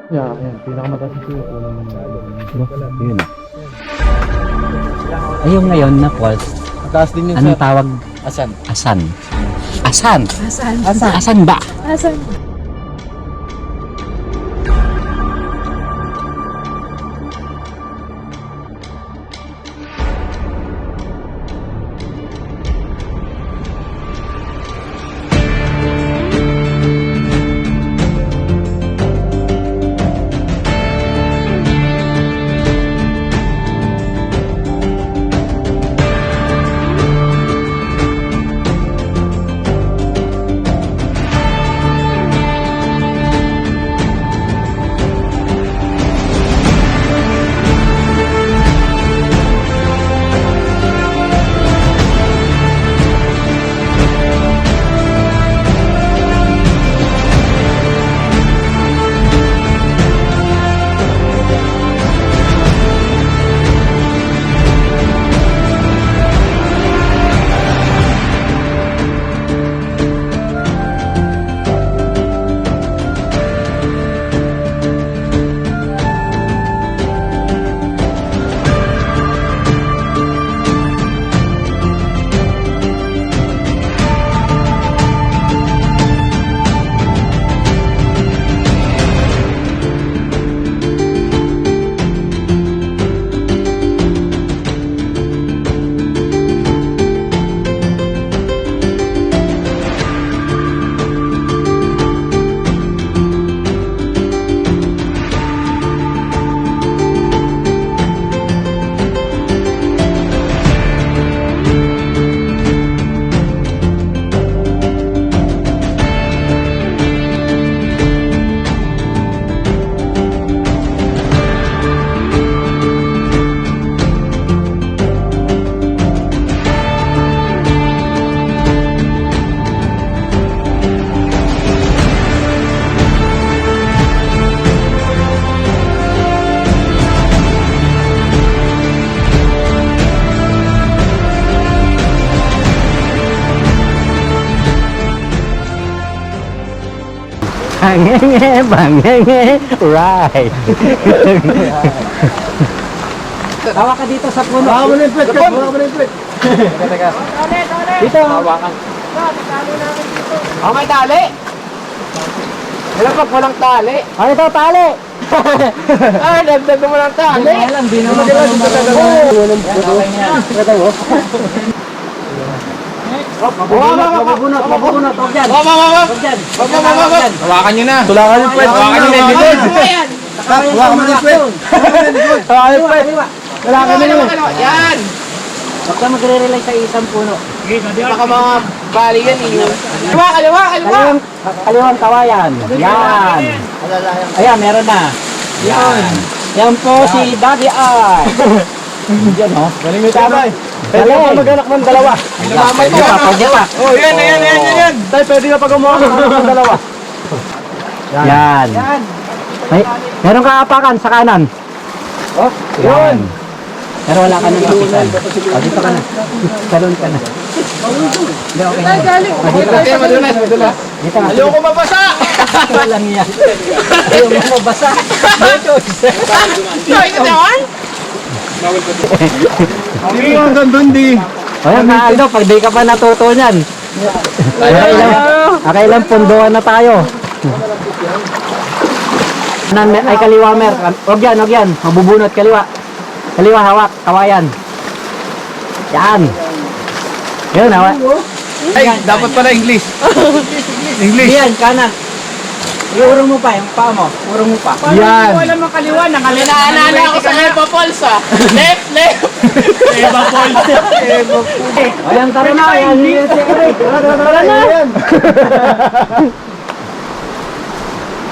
Yeah, yan. Pinakamataas ito yung puno ng Yun. Ayun ngayon na falls, mataas din yung anong tawag? asan. Asan. Asan? Asan? Asan ba? Asan? Bangenge, right. Tawa ka dito sa puno. Baka mo na yung pwet, baka mo na yung pwet. Teka. Dito. Hawakan. May tali. Wala pag walang tali. Ano ito, tali? Dagdag mo lang tali. Alam, di naman ko Walang puto. Ito mo. Mabubunot. Huwag dyan. Hawakan nyo na. Tulakan yung pwet. Hawakan nyo na yung likod. Hawakan mo na yung pwet. Hawakan yung pwet. Hawakan mo na. Yan. Huwag ka magre-relay sa isang puno. Baka mga bali yan. Kaliwa. Kaliwang kawayan. Yan. Ayan, meron na. Yan. Yan po si Daddy Ay. Yan o. Galing mo tabay. Pwede pa mag-anak ng dalawa. Pwede pa. Oh, yan. Tay, pwede na pag gumawa ng dalawa. Yan. Meron ka apakan sa kanan. Oh, Yan. Pero wala ka nang kapitan. Dito ka na. Salon ka na. Hindi, okay na. Madulas. Dito ka. Ayoko mabasa. Walang yan. Ayaw mo mabasa. Hindi mo hanggang doon, di. Ayan na, Aldo, pag di ka pa natuto niyan. Akailang punduan na tayo. Ay, kaliwa, Mer. Huwag yan. Mabubunot, kaliwa. Kaliwa, hawak, kawayan. Yan. Yun, hawak. Ay, dapat pala English. Yan, kanan. Iurong mo pa, yung paa mo. Urong mo pa. Yan. Wala mang kaliwa, Naalala ako sa Eva Pauls, ah. Left. Eva Pauls. Ayan, tara na. Ayan, tara na.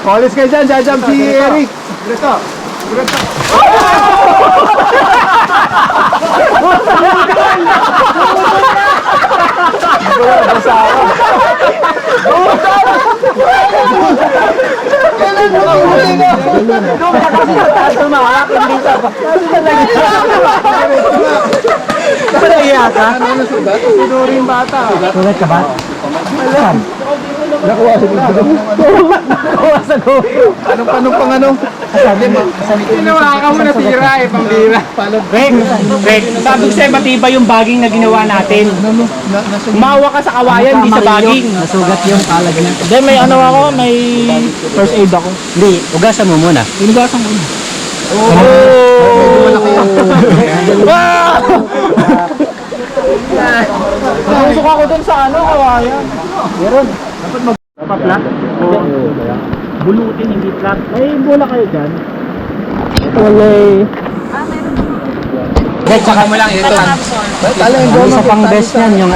Paulis kayo dyan, jajam si Eric. Kristong. Sulat ka ba? Nakuha sa GoPro. Anong pang ano? Ginawa ka mo nasira eh, pambira. Rek, sabi ko sa'yo, matibay yung baging na ginawa natin. Umawa ka sa kawayan, di sa baging. Nasugat yung palag niya. Hindi, may ano ako, may first aid ako. Hindi, ugasan mo muna. Inugasan ko. Nausok ako dun sa ano, kawayan. Meron. Dapat flat? Oo. Bulutin, hindi flat. May bola kayo dyan? Wala eh. Tsaka mo lang ito. Isa pang best niyan yung